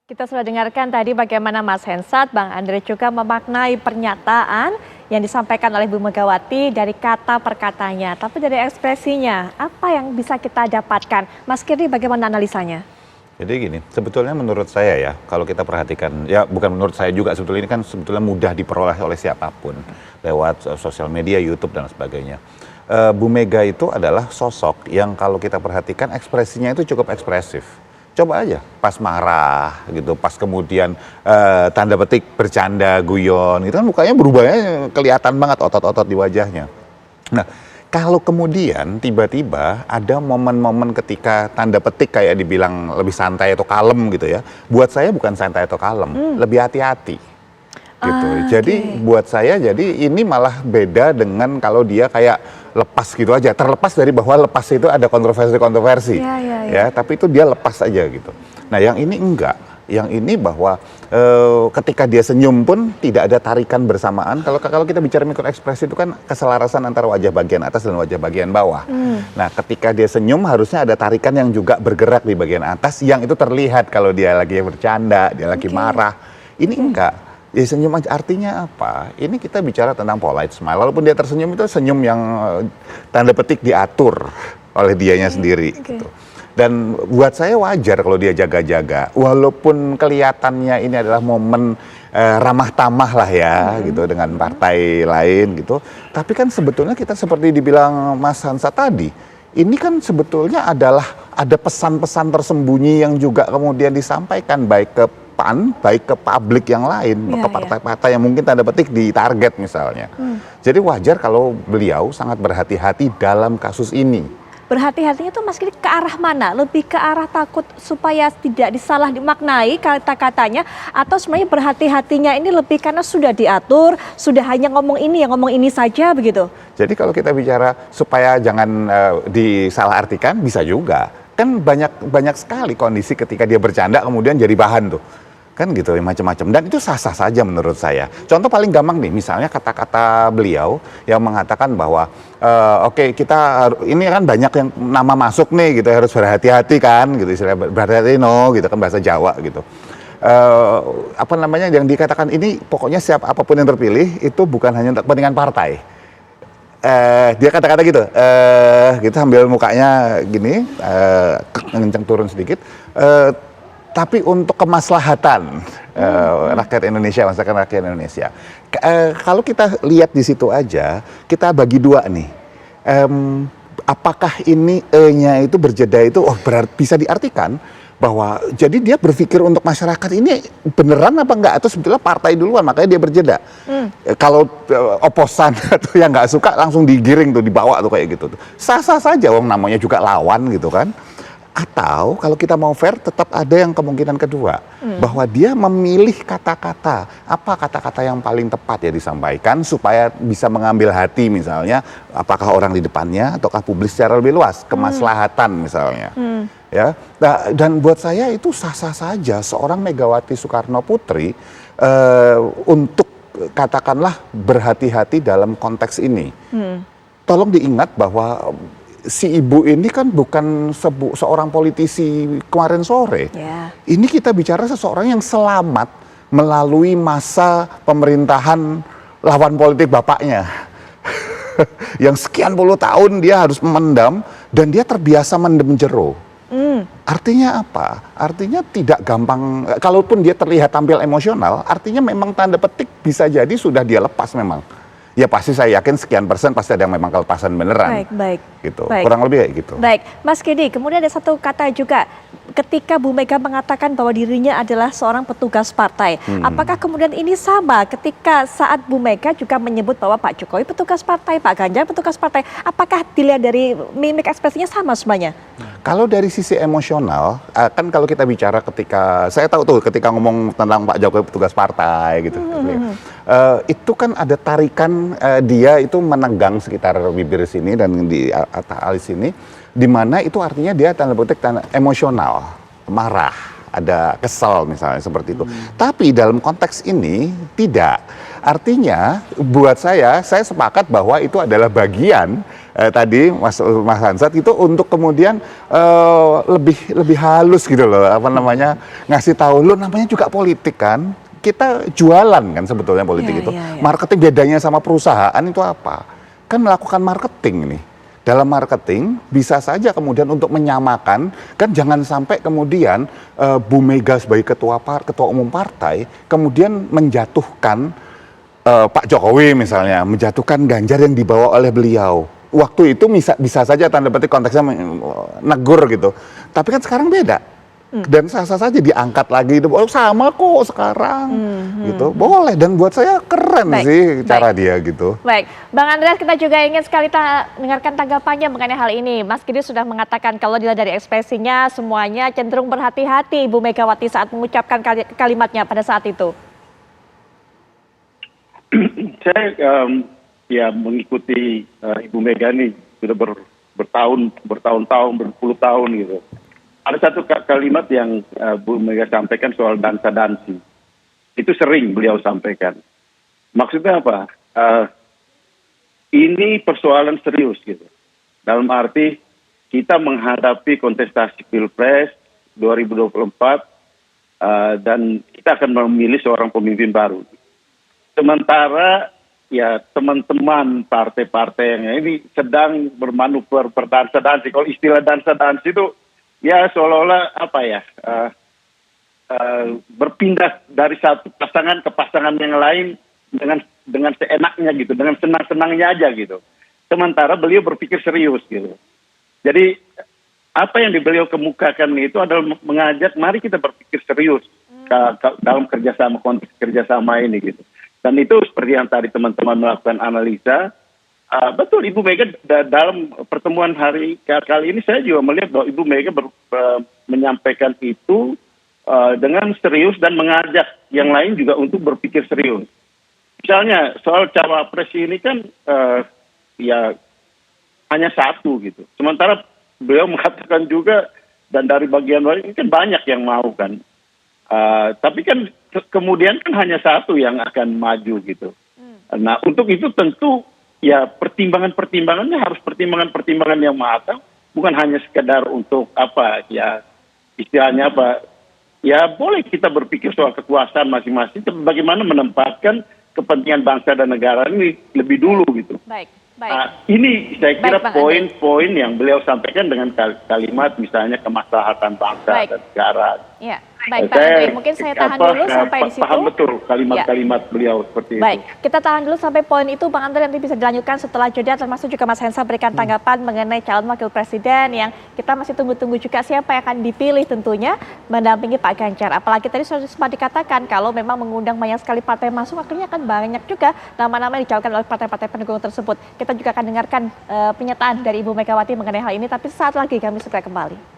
Kita sudah dengarkan tadi bagaimana Mas Hensat, Bang Andre juga memaknai pernyataan yang disampaikan oleh Bu Megawati dari kata per katanya. Tapi dari ekspresinya, apa yang bisa kita dapatkan? Mas Kirdi bagaimana analisanya? Jadi gini, sebetulnya menurut saya ya, kalau kita perhatikan, ya bukan menurut saya juga, sebetulnya ini kan sebetulnya mudah diperoleh oleh siapapun. Lewat sosial media, YouTube dan sebagainya. Bu Mega itu adalah sosok yang kalau kita perhatikan ekspresinya itu cukup ekspresif. Coba aja pas marah gitu, pas kemudian tanda petik bercanda, guyon, itu kan mukanya berubahnya kelihatan banget otot-otot di wajahnya. Nah, kalau kemudian tiba-tiba ada momen-momen ketika tanda petik kayak dibilang lebih santai atau kalem gitu ya, buat saya bukan santai atau kalem, lebih hati-hati gitu. Jadi buat saya ini malah beda dengan kalau dia kayak lepas gitu aja, terlepas dari bahwa lepas itu ada kontroversi-kontroversi, ya, tapi itu dia lepas aja gitu. Nah, yang ini enggak, yang ini bahwa ketika dia senyum pun tidak ada tarikan bersamaan. Kalau kita bicara mikroekspresi itu kan keselarasan antara wajah bagian atas dan wajah bagian bawah. Nah, ketika dia senyum harusnya ada tarikan yang juga bergerak di bagian atas, yang itu terlihat kalau dia lagi bercanda, dia lagi marah. Ini enggak. Ya senyum aja, artinya apa? Ini kita bicara tentang polite smile. Walaupun dia tersenyum itu senyum yang tanda petik diatur oleh dianya sendiri. Gitu. Dan buat saya wajar kalau dia jaga-jaga. Walaupun kelihatannya ini adalah momen ramah tamah lah ya, gitu dengan partai lain gitu. Tapi kan sebetulnya kita seperti dibilang Mas Hansa tadi, ini kan sebetulnya adalah ada pesan-pesan tersembunyi yang juga kemudian disampaikan baik ke PAN, baik ke publik yang lain, ke partai-partai yang mungkin tanda petik di target misalnya. Jadi wajar kalau beliau sangat berhati-hati dalam kasus ini. Berhati-hatinya tuh Mas Kirdi ke arah mana? Lebih ke arah takut supaya tidak disalah dimaknai kata-katanya, atau sebenarnya berhati-hatinya ini lebih karena sudah diatur, sudah hanya ngomong ini saja begitu? Jadi kalau kita bicara supaya jangan disalahartikan, bisa juga. Kan banyak sekali kondisi ketika dia bercanda kemudian jadi bahan tuh. Kan gitu, macam-macam. Dan itu sah-sah saja menurut saya. Contoh paling gampang nih, misalnya kata-kata beliau yang mengatakan bahwa oke, kita ini kan banyak yang nama masuk nih gitu, harus berhati-hati kan gitu, istilah berhati-hati gitu kan bahasa Jawa gitu. Apa namanya yang dikatakan ini, pokoknya apapun yang terpilih itu bukan hanya untuk kepentingan partai. Dia kata-kata gitu, gitu sambil mukanya gini, ngenceng turun sedikit, tapi untuk kemaslahatan rakyat Indonesia, masyarakat rakyat Indonesia. Kalau kita lihat di situ aja, kita bagi dua nih. Apakah ini E-nya itu berjeda itu berarti bisa diartikan bahwa jadi dia berpikir untuk masyarakat ini beneran apa enggak, atau sebetulnya partai duluan makanya dia berjeda. Kalau oposan atau yang nggak suka langsung digiring tuh, dibawa tuh kayak gitu. Sah-sah saja, wong namanya juga lawan gitu kan. Atau kalau kita mau fair, tetap ada yang kemungkinan kedua, bahwa dia memilih kata-kata, apa kata-kata yang paling tepat ya disampaikan supaya bisa mengambil hati misalnya, apakah orang di depannya ataukah publik secara lebih luas, kemaslahatan misalnya. Ya, nah, dan buat saya itu sah-sah saja seorang Megawati Soekarno Putri untuk katakanlah berhati-hati dalam konteks ini. Tolong diingat bahwa si ibu ini kan bukan seorang politisi kemarin sore. Ini kita bicara seseorang yang selamat melalui masa pemerintahan lawan politik bapaknya. Yang sekian puluh tahun dia harus memendam, dan dia terbiasa mendem jero. Artinya apa? Artinya tidak gampang, kalaupun dia terlihat tampil emosional, artinya memang tanda petik bisa jadi sudah dia lepas memang. Ya pasti saya yakin sekian persen pasti ada yang memang kelepasan beneran. Baik. Gitu. Kurang lebih kayak gitu. Baik, Mas Kirdi, kemudian ada satu kata juga ketika Bu Mega mengatakan bahwa dirinya adalah seorang petugas partai. Apakah kemudian ini sama ketika saat Bu Mega juga menyebut bahwa Pak Jokowi petugas partai, Pak Ganjar petugas partai? Apakah dilihat dari mimik ekspresinya sama semuanya? Kalau dari sisi emosional, kan kalau kita bicara ketika, saya tahu tuh ketika ngomong tentang Pak Jokowi petugas partai gitu. Itu kan ada tarikan dia itu menegang sekitar bibir sini dan di alis sini, di mana itu artinya dia tanda petik emosional, marah, ada kesal misalnya seperti itu. Tapi dalam konteks ini tidak. Artinya buat saya sepakat bahwa itu adalah bagian tadi Mas Hansat itu untuk kemudian lebih halus gitu loh, apa namanya, ngasih tahu lo namanya juga politik kan, kita jualan kan sebetulnya politik Iya, itu. iya, iya. Marketing bedanya sama perusahaan itu apa? Kan melakukan marketing nih. Dalam marketing bisa saja kemudian untuk menyamakan, kan jangan sampai kemudian Bu Mega sebagai ketua umum partai kemudian menjatuhkan Pak Jokowi misalnya, menjatuhkan Ganjar yang dibawa oleh beliau. Waktu itu bisa saja tanda petik konteksnya negur gitu. Tapi kan sekarang beda. Dan sah-sah saja diangkat lagi, oh sama kok sekarang gitu. Boleh, dan buat saya keren Baik, sih cara baik. dia gitu. Baik, Bang Andreas, kita juga ingin sekali dengarkan tanggapannya mengenai hal ini. Mas Gidi sudah mengatakan kalau dilihat dari ekspresinya semuanya cenderung berhati-hati Bu Megawati saat mengucapkan kalimatnya pada saat itu. Saya ya mengikuti Ibu Mega nih sudah bertahun-tahun, berpuluh tahun gitu. Ada satu kalimat yang Bu Mega sampaikan soal dansa-dansi. Itu sering beliau sampaikan. Maksudnya apa? Ini persoalan serius gitu. Dalam arti kita menghadapi kontestasi Pilpres 2024 dan kita akan memilih seorang pemimpin baru. Sementara ya teman-teman partai-partai yang ini sedang bermanuver berdansa-dansi. Kalau istilah dansa-dansi itu ya seolah-olah apa ya berpindah dari satu pasangan ke pasangan yang lain dengan seenaknya gitu, dengan senang-senangnya aja gitu. Sementara beliau berpikir serius gitu. Jadi apa yang beliau kemukakan itu adalah mengajak mari kita berpikir serius dalam konteks kerjasama ini gitu. Dan itu seperti yang tadi teman-teman melakukan analisa. Betul Ibu Mega dalam pertemuan hari kali ini saya juga melihat bahwa Ibu Mega menyampaikan itu dengan serius dan mengajak yang lain juga untuk berpikir serius. Misalnya soal cawapres ini kan ya hanya satu gitu. Sementara beliau mengatakan juga dan dari bagian lain ini kan banyak yang mau kan. Tapi kan kemudian kan hanya satu yang akan maju gitu. Nah untuk itu tentu ya pertimbangannya harus pertimbangan yang matang, bukan hanya sekedar untuk apa ya istilahnya apa ya boleh kita berpikir soal kekuasaan masing-masing, tapi bagaimana menempatkan kepentingan bangsa dan negara ini lebih dulu gitu. Baik, baik. Ini saya kira Baik, Bang poin-poin yang beliau sampaikan dengan kalimat misalnya kemaslahatan bangsa dan negara. Ya, baik Pak Andre, mungkin saya tahan dulu sampai di situ. Paham betul kalimat-kalimat beliau seperti Baik, itu. kita tahan dulu sampai poin itu, Bang Andre, nanti bisa dilanjutkan setelah jeda, termasuk juga Mas Hensa berikan tanggapan mengenai calon wakil presiden yang kita masih tunggu-tunggu juga siapa yang akan dipilih tentunya mendampingi Pak Ganjar. Apalagi tadi sudah sempat dikatakan kalau memang mengundang banyak sekali partai masuk, akhirnya akan banyak juga nama-nama yang dicalonkan oleh partai-partai pendukung tersebut. Kita juga akan dengarkan pernyataan dari Ibu Megawati mengenai hal ini, tapi saat lagi kami segera kembali.